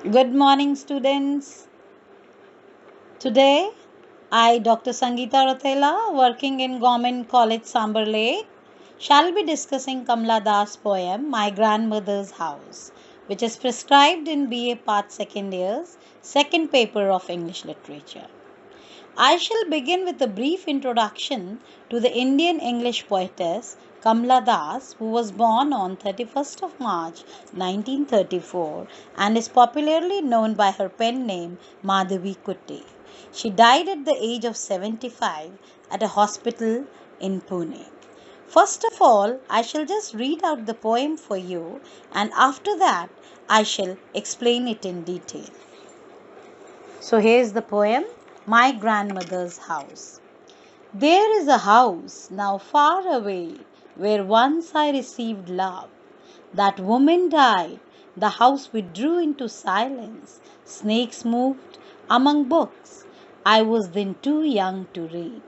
Good morning, students. Today, I, Dr. Sangeeta Rautela, working in Government College Sambar Lake, shall be discussing Kamala Das' poem My Grandmother's House, which is prescribed in BA Part Second Year's second paper of English Literature. I shall begin with a brief introduction to the Indian English poetess Kamala Das, who was born on 31st of March 1934 and is popularly known by her pen name Madhavi Kutte. She died at the age of 75 at a hospital in Pune. First of all, I shall just read out the poem for you, and after that, I shall explain it in detail. So here's the poem, My Grandmother's House. There is a house now far away where once I received love. That woman died, the house withdrew into silence. Snakes moved among books. I was then too young to read,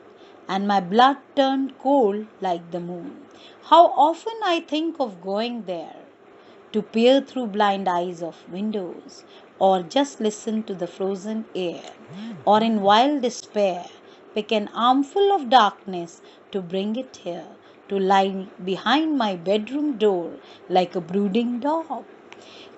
and my blood turned cold like the moon. How often I think of going there to peer through blind eyes of windows, or just listen to the frozen air, or in wild despair pick an armful of darkness to bring it here, to lie behind my bedroom door like a brooding dog.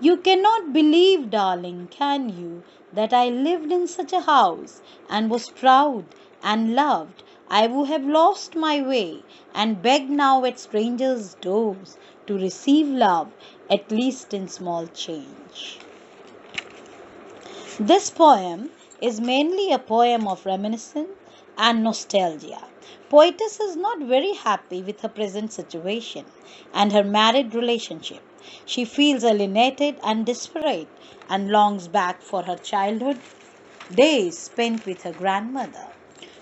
You cannot believe, darling, can you, that I lived in such a house and was proud and loved? I would have lost my way and begged now at strangers' doors to receive love, at least in small change. This poem is mainly a poem of reminiscence and nostalgia. Poetess is not very happy with her present situation and her married relationship. She feels alienated and desperate and longs back for her childhood days spent with her grandmother,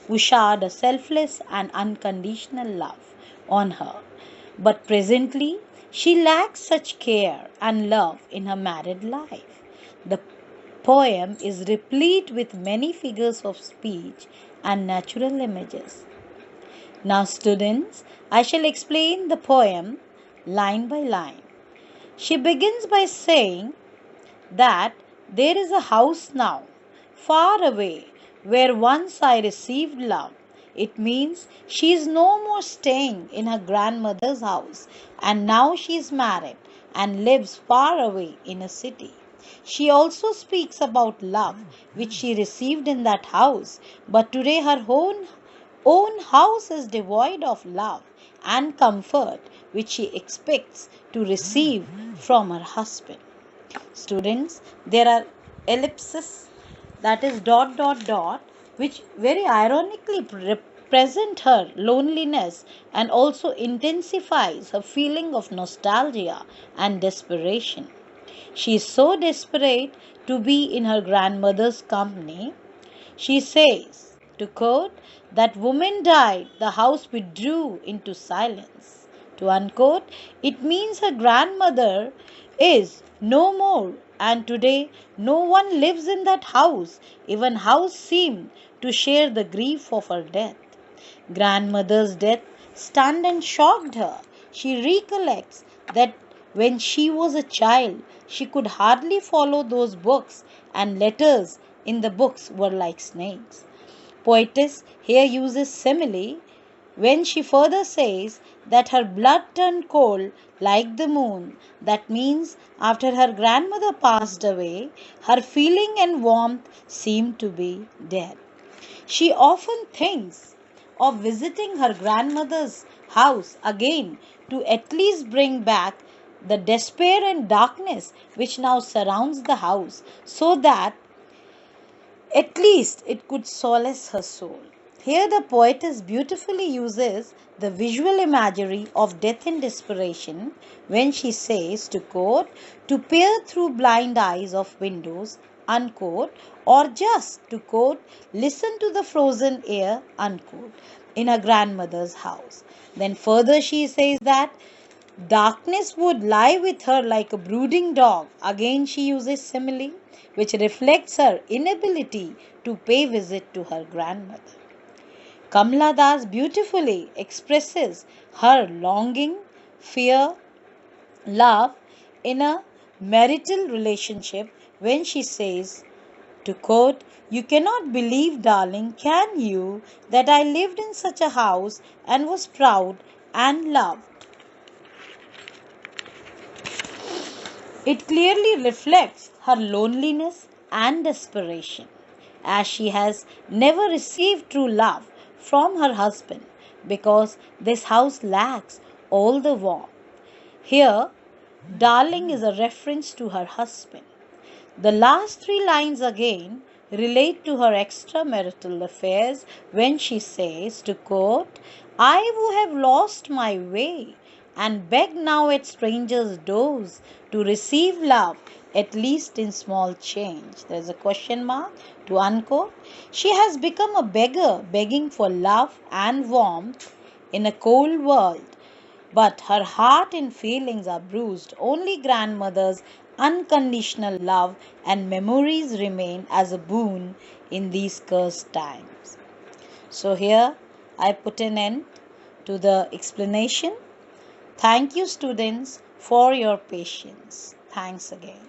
who showered a selfless and unconditional love on her. But presently, she lacks such care and love in her married life. The poem is replete with many figures of speech and natural images. Now, students, I shall explain the poem line by line. She begins by saying that there is a house now, far away, where once I received love. It means she is no more staying in her grandmother's house, and now she is married and lives far away in a city. She also speaks about love which she received in that house, but today her own house is devoid of love and comfort which she expects to receive from her husband. Students, there are ellipses, that is dot dot dot, which very ironically represent her loneliness and also intensifies her feeling of nostalgia and desperation. She is so desperate to be in her grandmother's company. She says, to quote, that woman died, the house withdrew into silence. To unquote, it means her grandmother is no more, and today no one lives in that house. Even house seemed to share the grief of her death. Grandmother's death stunned and shocked her. She recollects that when she was a child, she could hardly follow those books, and letters in the books were like snakes. Poetess here uses simile when she further says that her blood turned cold like the moon. That means after her grandmother passed away, her feeling and warmth seemed to be dead. She often thinks of visiting her grandmother's house again to at least bring back the despair and darkness which now surrounds the house, so that at least it could solace her soul. Here, the poetess beautifully uses the visual imagery of death in desperation when she says, to quote, to peer through blind eyes of windows, unquote, or just, to quote, listen to the frozen air, unquote, in her grandmother's house. Then further she says that darkness would lie with her like a brooding dog. Again, she uses simile, which reflects her inability to pay visit to her grandmother. Kamala Das beautifully expresses her longing, fear, love in a marital relationship when she says, to quote, "You cannot believe, darling, can you, that I lived in such a house and was proud and loved?" It clearly reflects her loneliness and desperation, as she has never received true love from her husband because this house lacks all the warmth. Here, darling is a reference to her husband. The last three lines again relate to her extramarital affairs when she says, to quote, "I who have lost my way and beg now at strangers' doors to receive love, at least in small change." There is a question mark to unquote. She has become a beggar begging for love and warmth in a cold world, but her heart and feelings are bruised. Only grandmother's unconditional love and memories remain as a boon in these cursed times. So, here I put an end to the explanation. Thank you, students, for your patience. Thanks again.